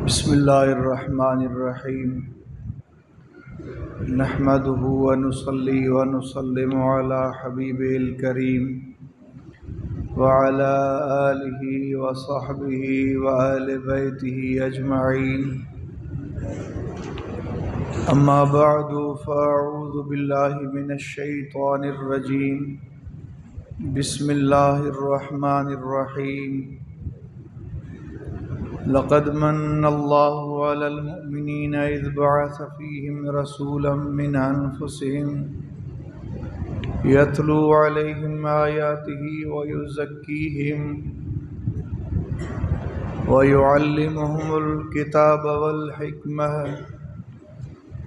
बिस्मिल्लाहिर्रहमानिर्रहीम नहमदुहु व नुसल्ली व नुसल्लिमु अला हबीबिल करीम व अला आलिहि व सहबिहि व अहले बैतिहि अजमईन। अम्मा बअदु फ़अऊज़ु बिल्लाहि मिनश शैतानिर रजीम। बिस्मिल्लाहिर्रहमानिर्रहीम। लक़द मन्नल्लाहु अलल मुअमिनीना इज़ बअस फ़ीहिम रसूलन मिन अनफ़ुसिहिम यतलू अलैहिम आयातिही व युज़क्कीहिम व युअल्लिमुहुमुल किताब वल हिकमह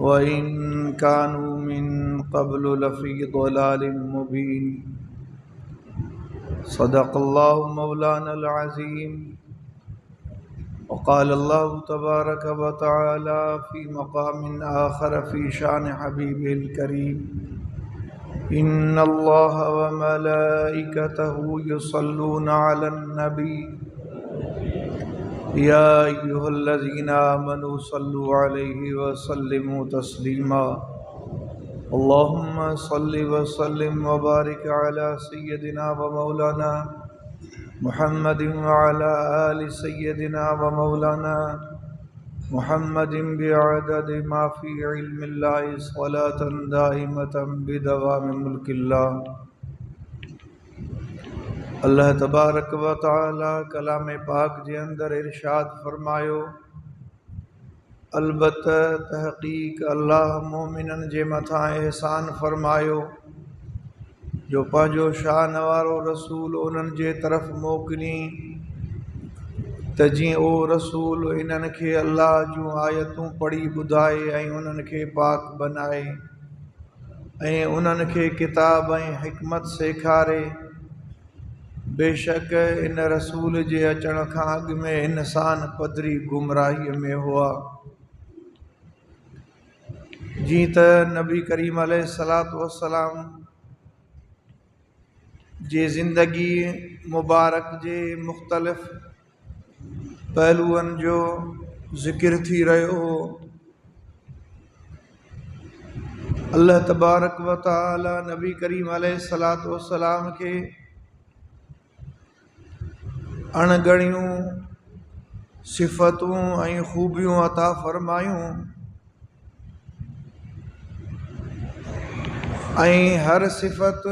व इन कानू मिन क़ब्लु लफ़ी ज़लालिम मुबीन। सदक़ल्लाहु मौलानल अज़ीम। वक़ाल अल्लाहु तबारक व तआला फ़ी मक़ामिन आख़र फ़ी शान हबीबिल करीम। इन्नल्लाह व मलाइकतहु युसल्लूना अलन नबी या अय्युहल्लज़ीना आमनू सल्लु अलैहि व सल्लिमू तस्लीमा। अल्लाहुम्मा सल्लि व सल्लिम व बारिक अला सय्यदिना व मौलाना मुहम्मदिन व अला आलि सय्यदिना व मौलाना मुहम्मदिन बिअददि मा फ़ी इल्मिल्लाहि स्वलातन दाइमतन बिदवामि मुल्किल्लाह। अल्लाह तबारक व तआला कलाम पाक जे अंदर इरशाद फरमायो, अलबत्ता तहक़ीक़ अल्लाह मोमिनन जे मथां एहसान फरमायो जो पंहिंजो शान वारो रसूल उन्हनि जे तरफ़ मोकिली त जीअं ओ रसूल इन्हनि खे अल्लाह जूं आयतूं पढ़ी ॿुधाए ऐं उन्हनि खे पाक बनाए ऐं उन्हनि खे किताब ऐं हिकमत सेखारे। बेशक इन रसूल जे अचण खां अॻु में इंसान पधरी गुमराहीअ में हुआ। जीअं त नबी करीम अलैहिस्सलातु वस्सलाम जे ज़िंदगी मुबारक जे मुख़्तलिफ़ पहलुअनि जो ज़िक्र थी रहियो हो। अल्लाह तबारक व तआला नबी करीम अलैहिस्सलातु वस्सलाम खे अणगणियूं सिफ़तूं ऐं ख़ूबियूं अता फ़रमायूं ऐं हर सिफ़त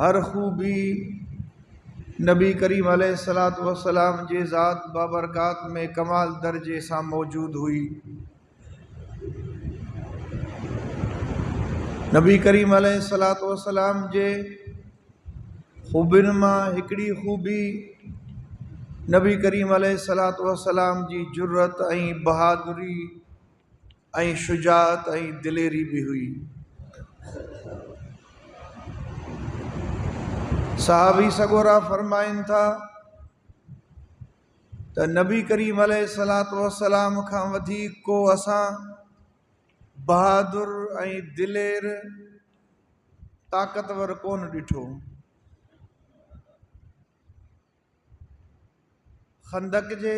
हर ख़ूबी नबी करीम अलैहिस्सलातु वस्सलाम जे ज़ात बाबरकात में कमाल दर्जे सां मौजूद हुई। नबी करीम अलैहिस्सलातु वस्सलाम जे ख़ूबियुनि मां हिकिड़ी ख़ूबी नबी करीम अलैहिस्सलातु वस्सलाम जी जुर्रत ऐं बहादुरी ऐं शुजाअत ऐं दिलेरी बि हुई। सहाबी सगोरा फरमाइनि था त नबी करीम अलैहिस्सलातु वस्सलाम खां वधीक को असां बहादुर ऐं दिलेर ताक़तवर कोन ॾिठो। खंदक जे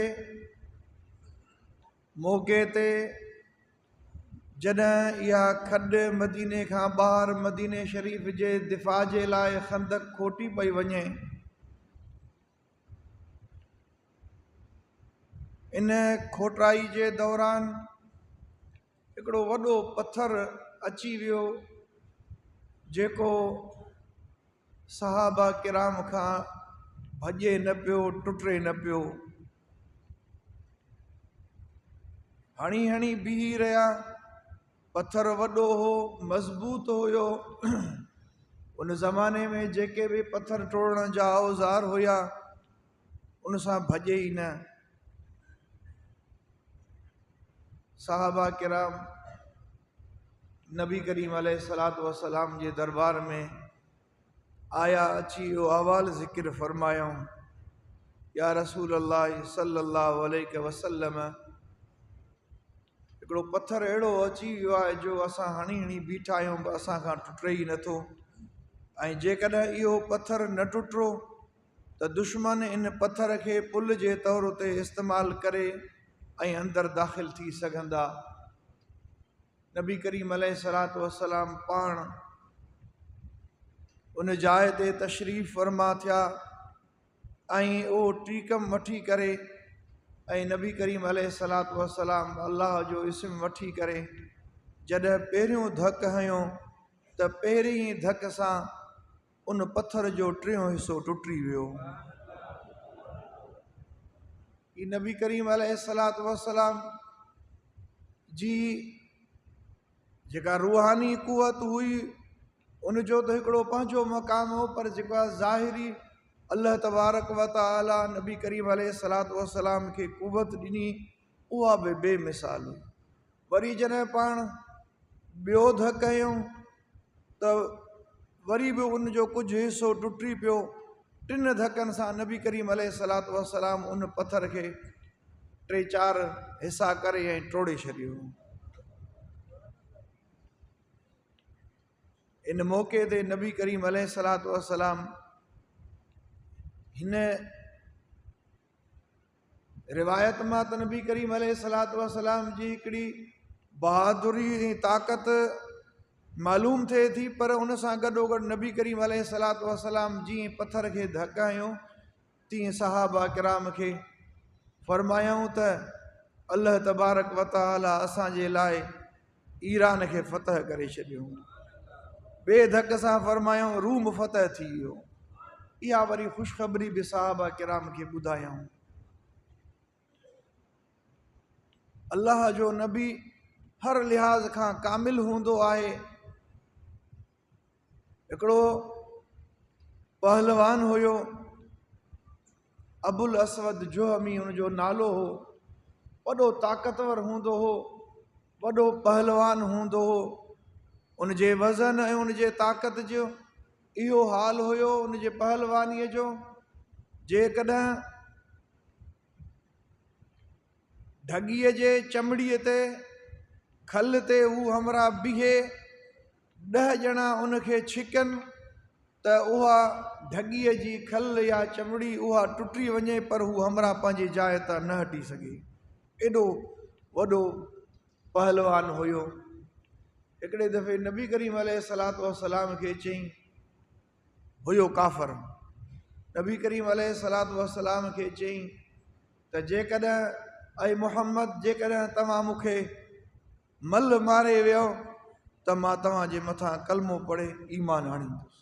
मौक़े ते जॾहिं इहा खॾ मदीने खां ॿाहिरि मदीने शरीफ़ जे दिफ़ा जे लाइ खंदक खोटी पई वञे, इन खोटाई जे दौरान हिकिड़ो वॾो पत्थर अची वियो जेको सहाबा किराम खां भॼे न पियो, टुटे न पियो। हणी हणी बीही रहिया। पत्थर वॾो हो, मज़बूत हुयो। उन ज़माने में जेके बि पत्थर टोड़ण जा औज़ार हुया उन सां भॼे ई न। सहाबा किराम नबी करीम अलैहिस्सलातु वस्सलाम जे दरबार में आया, अची इहो अहवाल ज़िक्र फरमायूं, या रसूल अल्लाह सल्लल्लाहु अलैहि वसल्लम हिकिड़ो पत्थर अहिड़ो अची वियो आहे जो असां हणी हणी बीठा आहियूं पर असां खां टुटे ई नथो। ऐं जेकॾहिं इहो पत्थर न टुटो त दुश्मन इन पत्थर खे पुल जे तौर ते इस्तेमालु करे ऐं अंदरि दाख़िल थी सघंदा। नबी करीम अलैहिस्सलातु वस्सलाम पाण उन जाइ ते तशरीफ़ फरमा थिया ऐं उहो टीकम वठी करे ऐं नबी करीम अलैहिस्सलातु वस्सलाम अल्लाह जो इस्म वठी करे जॾहिं पहिरियों धकु हयो त पहिरीं धक सां उन पथर जो टियों हिसो टुटी वियो। ही नबी करीम अलैहिस्सलातु वस्सलाम जी जेका रूहानी कुवत हुई उनजो त हिकिड़ो पंहिंजो मक़ाम हो, पर जेका ज़ाहिरी अल्लाह तबारक व तआला नबी करीम अलैहिस्सलातु वस्सलाम खे कुवत ॾिनी उहा बि बेमिसाल हुई। वरी जॾहिं पाण ॿियो धकु हयूं त वरी बि उनजो कुझु हिसो टुटी पियो। टिनि धकनि सां नबी करीम अलैहिस्सलातु वस्सलाम उन पथर खे 3-4 हिसा करे ऐं टोड़े छॾियो। इन मौक़े ते नबी करीम अलैहिस्सलातु वस्सलाम हिन रिवायत मां त नबी करीम अलैहिस्सलातु वस्सलाम जी हिकिड़ी बहादुरी ऐं ताक़त मालूम थिए थी, पर उन सां गॾोगॾु नबी करीम अलैहिस्सलातु वस्सलाम जीअं पथर खे धकु हयूं तीअं सहाबा किराम खे फरमायूं त अल्लाह तबारक व तआला असांजे लाइ ईरान खे फ़तह करे छॾियो। ॿिए धक सां फरमायूं रूम फ़तह थी वियो। इहा वरी ख़ुशख़बरी बि सहाबा किराम खे ॿुधायूं। अल्लाह जो नबी हर लिहाज़ खां कामिल हूंदो आहे। हिकिड़ो पहलवान हुयो अबुल असवद जुहमी उनजो नालो हो। वॾो ताक़तवर हूंदो हो, वॾो पहलवान हूंदो हो। उनजे वज़न ऐं उनजे ताक़त जो इहो हाल हुयो उनजे पहलवानीअ जो। जेकॾहिं ढॻीअ जे चमड़ीअ ते खल ते हू हमरा बीहे 10 ॼणा उनखे छिकनि त उहा ढॻीअ जी खल या चमड़ी उहा टुटी वञे, पर हू हमरा पंहिंजी जाइ तां न हटी सघे। एॾो वॾो पहलवान हुयो। हिकिड़े दफ़े नबी करीम अलैहिस्सलातु वस्सलाम खे चई, हुयो काफ़र, नबी करीम अलैहिस्सलातु वस्सलाम खे चई त जेकॾहिं ऐं मुहम्मद जेकॾहिं तव्हां मूंखे मल मारे वियो त मां तव्हांजे मथां कलमो पढ़े ईमान आणींदुसि।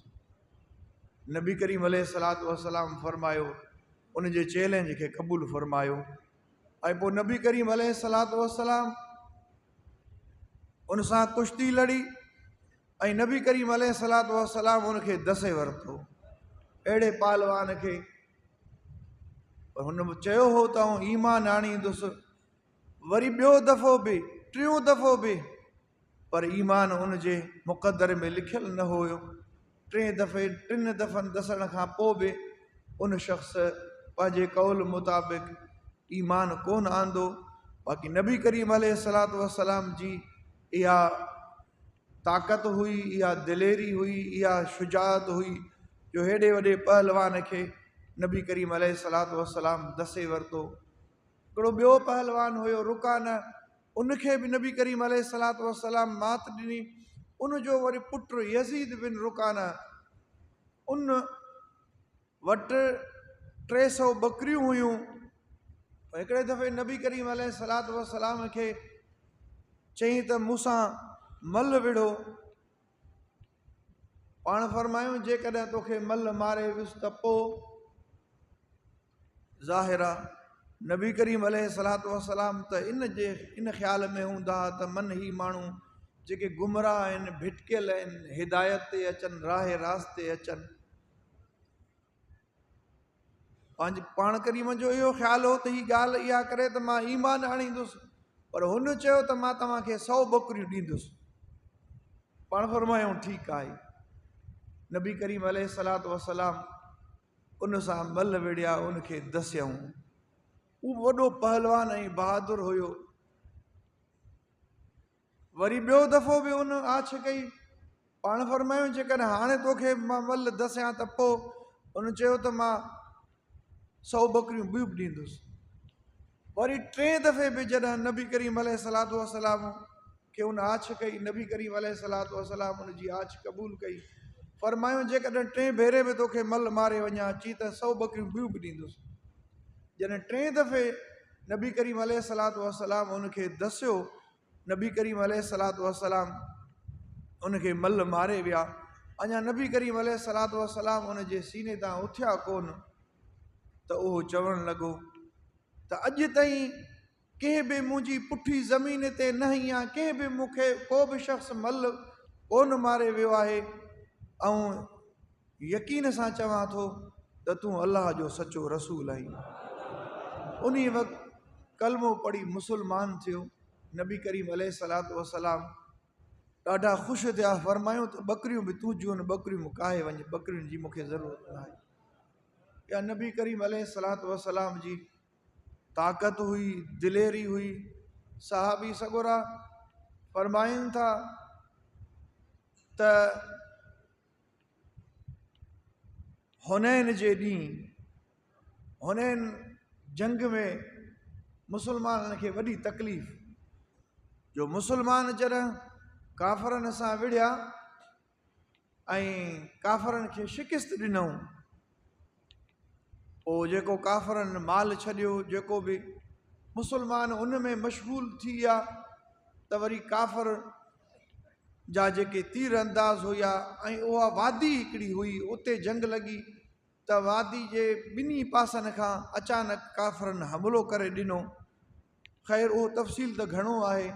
नबी करीम अलैहिस्सलातु वस्सलाम फरमायो, उनजे चैलेंज खे क़बूल फरमायो। ऐं पोइ नबी करीम अलैहिस्सलातु वस्सलाम उन सां कुश्ती लड़ी ऐं नबी करीम अलैहिस्सलातु वस्सलाम उनखे दसे वरितो, अहिड़े पहलवान खे। पर हुन चयो हो त आउं ईमान आणींदुसि। वरी ॿियो दफ़ो बि, टियों दफ़ो बि, पर ईमान उनजे मुक़दर में लिखियल न हुयो। 3 दफ़नि दसण खां पोइ बि उन शख़्स पंहिंजे कौल मुताबिक़ ईमान कोन आंदो। बाक़ी नबी करीम अलैहिस्सलातु वस्सलाम जी इहा ताक़त हुई, इहा दिलेरी हुई, इहा शुजाअत हुई जो हेॾे वॾे पहलवान खे नबी करीम अलैहिस्सलातु वस्सलाम दसे वरितो। हिकिड़ो ॿियो पहलवान हुयो रुकाना, उनखे बि नबी करीम अलैहिस्सलातु वस्सलाम मात ॾिनी। उनजो वरी पुटु यज़ीद बिन रुकाना, उन वटि 300 बकरियूं हुयूं। हिकिड़े दफ़े नबी करीम अलैहिस्सलातु वस्सलाम खे चई त मूंसां मल विढ़ो। पाण फरमायूं जेकॾहिं तोखे मल मारे वियुसि त पोइ ज़ाहिर आहे नबी करीम अलैहिस्सलातु वस्सलाम त इन ख़्याल में हूंदा त मन ही माण्हू जेके गुमराह आहिनि, भिटकियल आहिनि, हिदायत ते अचनि, राह रास्त ते अचनि। पाण करीम जो इहो ख़्याल हो त ही ॻाल्हि इहा करे त मां ईमान आणींदुसि, पर हुन चयो त मां तव्हांखे 100 बकरियूं ॾींदुसि। पाण फरमायूं ठीकु आहे। नबी करीम अलैहिस्सलातु वस्सलाम उन सां मल विढ़िया, उनखे दसियऊं। उहो वॾो पहलवान ऐं बहादुर हुयो। वरी ॿियो दफ़ो बि उन आछ कई। पाण फरमायूं जेकॾहिं हाणे तोखे मां मल दसियां त पोइ उन चयो त मां 100 बकरियूं ॿियूं बि ॾींदुसि। वरी टे दफ़े बि जॾहिं नबी करीम अलैहिस्सलातु वस्सलाम खे उन आछ कई, नबी करीम अलैहिस्सलातु वस्सलाम उन जी आछ क़बूल कई। फरमायूं जेकॾहिं टे भेरे बि तोखे मल मारे वञा अची त 100 बकरियूं ॿियूं बि ॾींदुसि। जॾहिं टे दफ़े नबी करीम अलैहिस्सलातु वस्सलाम उनखे दसियो, नबी करीम अलैहिस्सलातु वस्सलाम उनखे मल मारे विया। अञा नबी करीम अलैहिस्सलातु वस्सलाम उनजे सीने तां उथिया कोन त उहो चवणु लॻो त अॼु ताईं कंहिं बि मुंहिंजी पुठी ज़मीन ते न ई आहे, कंहिं बि मूंखे को बि शख़्स मल कोन मारे वियो आहे। ऐं यकीन सां चवां थो त तूं अलाह जो सचो रसूल आहीं। उन वक़्तु कलमो पढ़ी मुस्लमान थियो। नबी करीम अलैहिस्सलातु वस्सलाम ॾाढा ख़ुशि थिया। फरमायूं त बकरियूं बि तूं जूं, बकरियूं मुकाए वञ, बकरियुनि जी मूंखे ज़रूरत न आहे। या नबी करीम अलैहिस्सलातु वस्सलाम जी ताक़त हुई, दिलेरी हुई। सहाबी सगोरा फरमाइनि था त हुनैन जे ॾींहुं, हुनैन जंग में मुस्लमाननि खे वॾी तकलीफ़, जो मुस्लमान जॾहिं काफ़रनि सां विढ़िया ऐं काफ़रनि खे शिकिस्त ॾिनऊं, पोइ जेको काफ़रनि माल छॾियो, जेको बि मुस्लमान उन में मशगूल थी विया, त वरी काफ़र जा जेके तीर अंदाज़ हुया ऐं उहा वादी हिकिड़ी हुई, उते जंग लॻी त वादी जे ॿिन्ही पासनि खां अचानक काफ़रनि हमिलो करे ॾिनो। ख़ैर उहो तफ़सील त घणो आहे।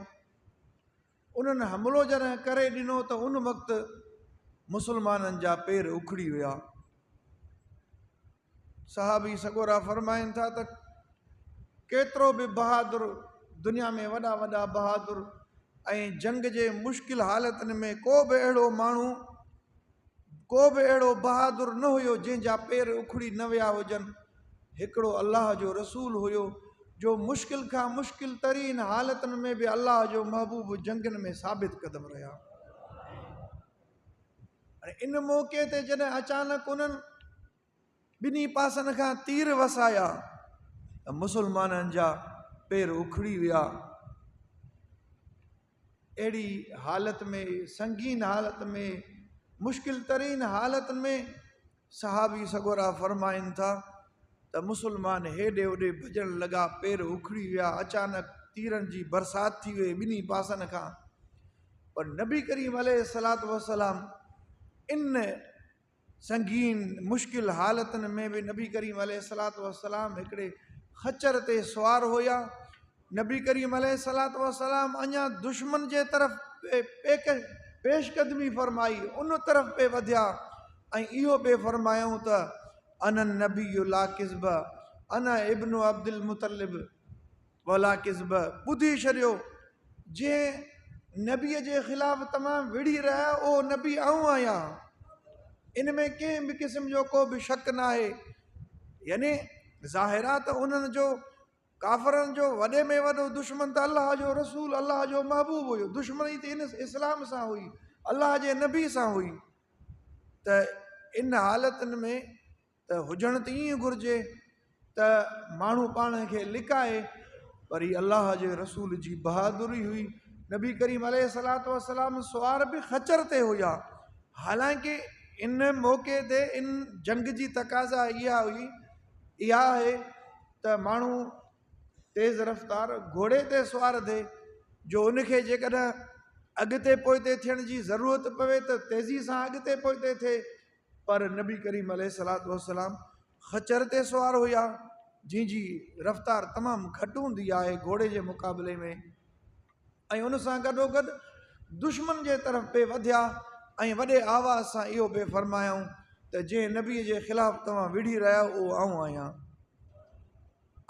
उन्हनि हमिलो जॾहिं करे ॾिनो त उन वक़्तु मुस्लमाननि जा पेर उखड़ी विया। सहाबी सगोरा फरमाइनि था त केतिरो बि बहादुर, दुनिया में वॾा वॾा बहादुर ऐं जंग जे मुश्किल हालतुनि में को बि अहिड़ो माण्हू, को बि अहिड़ो बहादुर न हुयो जंहिंजा पेर उखड़ी न विया हुजनि। हिकिड़ो अलाह जो रसूल हुयो जो मुश्किल खां मुश्किल तरीन हालतुनि में बि अलाह जो महबूब जंगनि में साबित क़दम रहिया। ऐं इन मौक़े ते जॾहिं अचानक उन्हनि ॿिन्ही पासनि खां तीर वसाया त मुस्लमाननि जा पेर उखड़ी विया। अहिड़ी हालत में, संगीन हालत में, मुश्किल तरीन हालतुनि में सहाबी सगोरा फरमाइनि था त मुस्लमान हेॾे होॾे भॼण लॻा, पेर उखड़ी विया। अचानक तीरनि जी बरसाति थी वई ॿिन्ही पासनि खां। पर नबी करीम अलैहिस्सलातु वस्सलाम इन संगीन मुश्किल हालतुनि में बि नबी करीम अलैहिस्सलातु वस्सलाम हिकिड़े खच्चर ते सुवार हुया। नबी करीम अलैहिस्सलातु वस्सलाम अञा दुश्मन जे तरफ़ पेशकदमी फरमाई, उन तरफ़ पे वधिया ऐं इहो पे फरमायूं त अनन नबी ला किज़्ब, अना इब्नु अब्दुल मुतलिब वला किज़्ब। ॿुधी छॾियो, जंहिं नबीअ जे ख़िलाफ़ तमामु विढ़ी रहिया, उहो नबी आऊं आहियां, इन में कंहिं बि क़िस्म जो को बि शक न आहे। यानी ज़ाहिरा त उन्हनि जो काफ़रनि जो वॾे में वॾो दुश्मन त अलाह जो रसूल, अलाह जो महबूब हुयो। दुश्मनी त इन इस्लाम सां हुई, अलाह जे नबी सां हुई। त इन हालतुनि में त हुजणु त ईअं घुरिजे त माण्हू पाण खे लिकाए, पर ही अलाह जे रसूल जी बहादुरी हुई। नबी करीम अलैहिस्सलातु वस्सलाम सुवार बि खच्चर ते हुया। हालांकि इन मौक़े ते इन जंग जी तक़ाज़ा इहा हुई, इहा आहे त माण्हू तेज़ रफ़्तार घोड़े ते सुवार थिए, जो उनखे जेकॾहिं अॻिते पोइते थियण जी ज़रूरत पवे त तेज़ी सां अॻिते पोइते थिए। पर नबी करीम अलैहिस्सलातु वस्सलाम खच्चर ते सुवार हुया, जंहिंजी रफ़्तार तमामु घटि हूंदी आहे घोड़े जे मुक़ाबले में। ऐं उन सां गॾोगॾु दुश्मन जे तरफ़ पे वधिया ऐं वॾे आवाज़ सां इहो पे फरमायूं त जंहिं नबीअ जे ख़िलाफ़ु तव्हां विढ़ी रहिया उहो आऊं आहियां।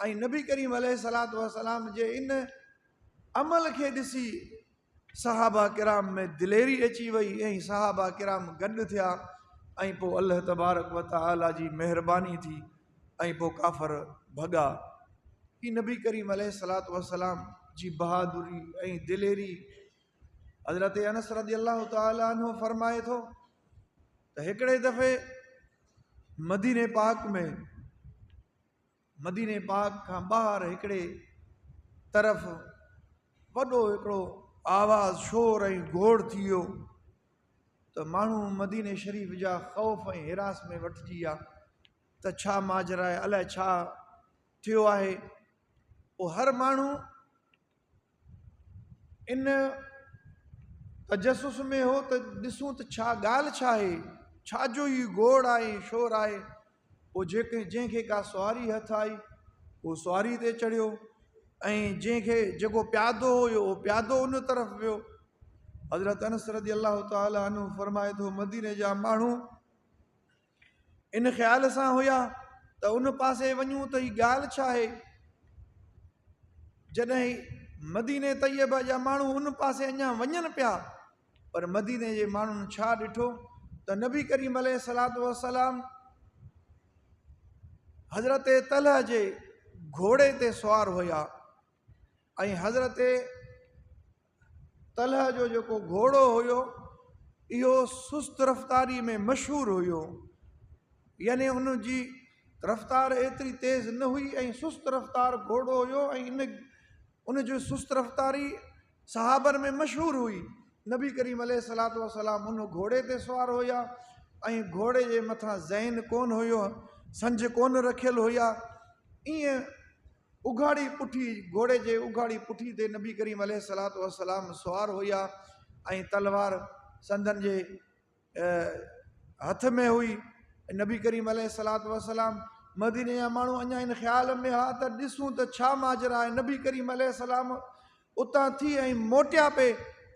ऐं नबी करीम अलैहिस्सलातु वस्सलाम जे इन अमल खे ॾिसी सहाबा किराम में दिलेरी अची वई ऐं सहाबा किराम गॾु थिया। ऐं पोइ अल्लाह तबारक व तआला जी महिरबानी थी ऐं पोइ काफ़र भॻा। ही नबी करीम अलैहिस्सलातु वस्सलाम जी बहादुरी ऐं दिलेरी। हज़रत अनस रज़ियल्लाहु तआला अन्हु फरमाए थो त हिकिड़े दफ़े मदीने पाक खां ॿाहिरि हिकिड़े तरफ़ वॾो हिकिड़ो आवाज़ शोर ऐं घोड़ थी वियो त माण्हू मदीने शरीफ़ जा ख़ौफ़ ऐं हिरास में वठिजी विया त छा माजरा आहे, अलाए छा थियो आहे। पोइ हर माण्हू इन तजसुस में हो त ॾिसूं त छा ॻाल्हि छा आहे, छा जो ई घोड़ आहे, शोर आहे। पोइ जंहिंखे का सुवारी हथ आई उहो सुवारी ते चढ़ियो ऐं जेको प्यादो हुयो उहो प्यादो उन तरफ़ वियो। हज़रत अनस रज़ी अल्लाह ताला अन्हु फरमाए थो मदीने जा माण्हू इन ख़्याल सां हुया त उन पासे वञूं त ही ॻाल्हि छा आहे। जॾहिं मदीने तैयबा जा माण्हू उन पासे अञा वञनि पिया, पर मदीने जे माण्हुनि छा ॾिठो त नबी करीम अलैहिस्सलातु वस्सलाम हज़रत तलह जे घोड़े ते सुवार हुया ऐं हज़रत तलह जो जेको घोड़ो हुयो इहो सुस्त रफ़्तारी में मशहूरु हुयो, यानी उनजी रफ़्तार एतिरी तेज़ न हुई ऐं सुस्त रफ़्तार घोड़ो हुयो ऐं उनजी सुस्त रफ़्तारी सहाबनि में मशहूरु हुई। नबी करीम अलैहिस्सलातु वस्सलाम उन घोड़े ते सुवार हुया ऐं घोड़े जे मथां ज़ैन कोन हुयो, संज कोन रखियल हुया। ईअं उघाड़ी पुठी घोड़े जे उघाड़ी पुठी ते नबी करीम अलैहिस्सलातु वस्सलाम सुवार हुया ऐं तलवार संदन जे हथ में हुई। नबी करीम अलैहिस्सलातु वस्सलाम मदीने जा माण्हू अञा इन ख़्याल में हा त ॾिसूं त छा माजरा आहे। नबी करीम अलैहिस्सलाम उतां थी ऐं मोटिया पे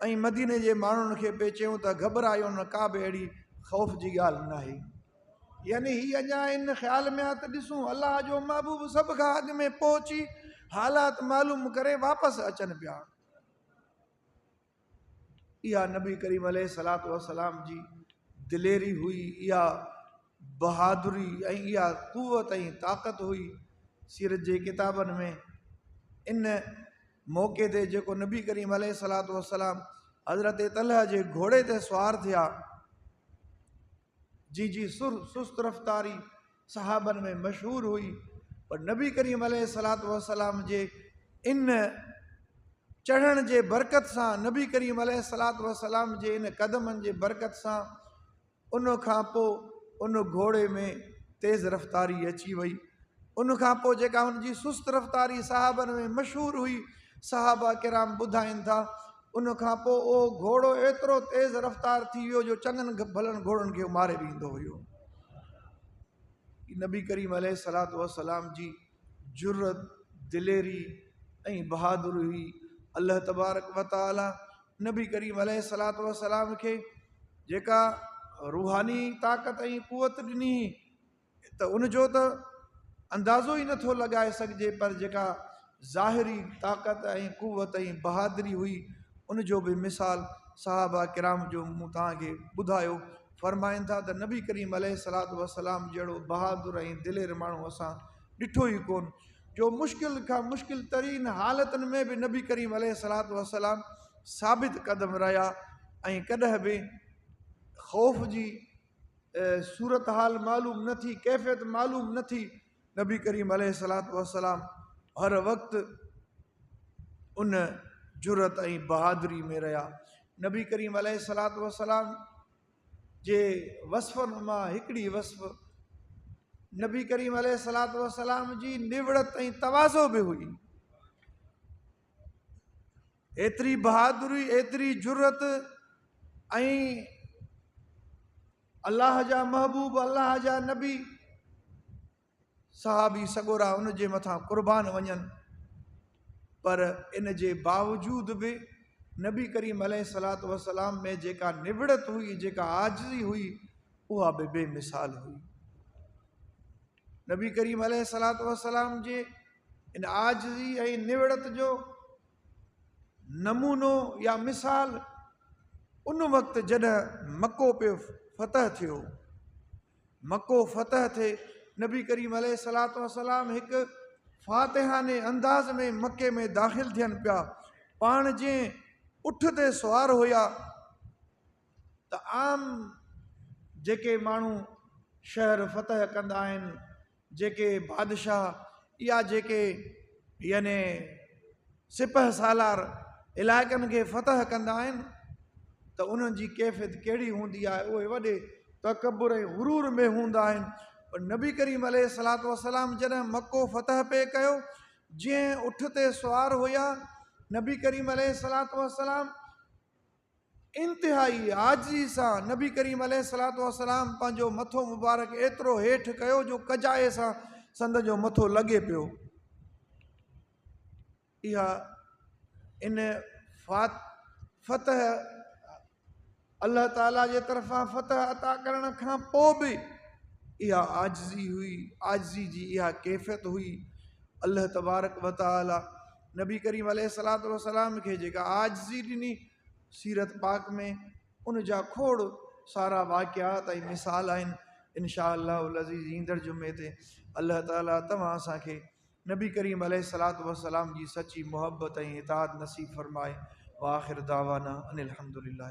ऐं मदीने जे माण्हुनि खे पे चयूं त घबरायो न, का बि अहिड़ी ख़ौफ़ जी ॻाल्हि न आहे। यानी हीअ अञा इन ख़्याल में आहे त ॾिसूं अलाह जो महबूब सभ खां अॻु में पहुची हालात मालूम करे वापसि अचनि पिया। इहा नबी करीम अलैहिस्सलातु वस्सलाम जी दिलेरी हुई, इहा बहादुरी ऐं इहा क़ुव्वत ऐं ताक़त हुई। सीरत जे किताबनि में इन मौक़े ते जेको नबी करीम अलैहिस्सलातु वस्सलाम हज़रत तलह जे घोड़े ते सुवार थिया, जी सुस्त रफ़्तारी सहाबनि में मशहूरु हुई, पर नबी करीम अलैहिस्सलातु वस्सलाम जे इन चढ़ण जे बरकत सां, नबी करीम अलैहिस्सलातु वस्सलाम जे इन क़दमनि जे बरकत सां उन खां पोइ उन घोड़े में तेज़ रफ़्तारी अची वई। उन खां पोइ जेका हुनजी सुस्त रफ़्तारी सहाबनि में मशहूरु हुई, सहाबा किराम ॿुधाइनि था उन खां पोइ उहो घोड़ो एतिरो तेज़ रफ़्तार थी वियो जो चङनि भलनि घोड़नि खे मारे ॾींदो हुयो। नबी करीम अलैहिस्सलातु वस्सलाम जी जुर्रत, दिलेरी ऐं बहादुरी हुई। अल्लाह तबारक व तआला नबी करीम अलैहिस्सलातु वस्सलाम खे जेका रूहानी ताक़त ऐं क़ुव्वत ॾिनी त उनजो त अंदाज़ो ई नथो लॻाए सघिजे, पर जेका ज़ाहिरी ताक़त ऐं क़ुव्वत ऐं बहादुरी हुई उनजो बि मिसाल सहाबा किराम जो मूं तव्हांखे ॿुधायो। फरमाइनि था त नबी करीम अलैहिस्सलातु वस्सलाम जहिड़ो बहादुर ऐं दिलेर माण्हू असां ॾिठो ई कोन, जो मुश्किल खां मुश्किल तरीन हालतुनि में बि नबी करीम अलैहिस्सलातु वस्सलाम साबित क़दम रहिया ऐं कॾहिं बि ख़ौफ़ जी सूरत हाल मालूम न थी, कैफ़ियत मालूम न थी। नबी करीम अलैहिस्सलातु वस्सलाम हर वक़्तु उन जुरत ऐं बहादुरी में रहिया। नबी करीम अलैहिस्सलातु वस्सलाम जे वस्फ़नि मां हिकिड़ी वस्फ़ नबी करीम अलैहिस्सलातु वस्सलाम जी निवड़त ऐं तवाज़ो बि हुई। एतिरी बहादुरी, एतिरी जुरत ऐं अल्लाह जा महबूब, अल्लाह जा नबी सहाबी सॻोरा उन जे मथां क़ुर्बान वञनि, पर इन जे बावजूद बि नबी करीम अलैहिस्सलातु वस्सलाम में जेका निवड़त हुई, जेका आजिज़ी हुई, उहा बि बेमिसाल हुई। नबी करीम अलैहिस्सलातु वस्सलाम जे इन आजिज़ी ऐं निवड़त जो नमूनो या मिसाल उन वक़्तु जॾहिं मको पे फ़तह थियो, मको फ़तह थिए, नबी करीम अलैहिस्सलातु वस्सलाम हिकु फ़ातिहाने अंदाज़ में मके में दाख़िल थियनि पिया। पाण जीअं उठ ते सुवार हुया त आम जेके माण्हू शहर फ़तह कंदा आहिनि, जेके बादशाह या जेके याने सिपह सालार इलाइक़नि खे फ़तह कंदा आहिनि त उन्हनि जी कैफ़ियत कहिड़ी हूंदी आहे। उहे वॾे तकबुर ऐं गुरूर में हूंदा आहिनि। पर नबी करीम अलैहिस्सलातु वस्सलाम जॾहिं मको फ़तह पे कयो, जीअं उठ ते सुवार हुया, नबी करीम अलैहिस्सलातु वस्सलाम इंतिहाई आजिज़ी सां नबी करीम अलैहिस्सलातु वस्सलाम पंहिंजो मथो मुबारक एतिरो हेठि कयो जो कजाए सां संद जो मथो लॻे पियो। इहा इन फ़तह अल्लाह ताला जे तरफ़ां फ़तह अता करण खां पोइ बि इहा आजिज़ी हुई, आजिज़ी जी इहा कैफ़ियत हुई। अल्लाह तबारक व तआला नबी करीम अलैहिस्सलातु वस्सलाम खे जेका आजिज़ी ॾिनी सीरत पाक में, उन जा खोड़ सारा वाक़ियात ऐं मिसाल आहिनि। इंशा अल्लाहुल अज़ीज़ ईंदड़ जुमे ते अल्लाह ताला तव्हां असांखे नबी करीम अलैहिस्सलातु वस्सलाम जी सची मोहब्बत ऐं इताअत नसीब फरमाए। व आख़िर दावाना अनिल हम्दुलिल्लाह।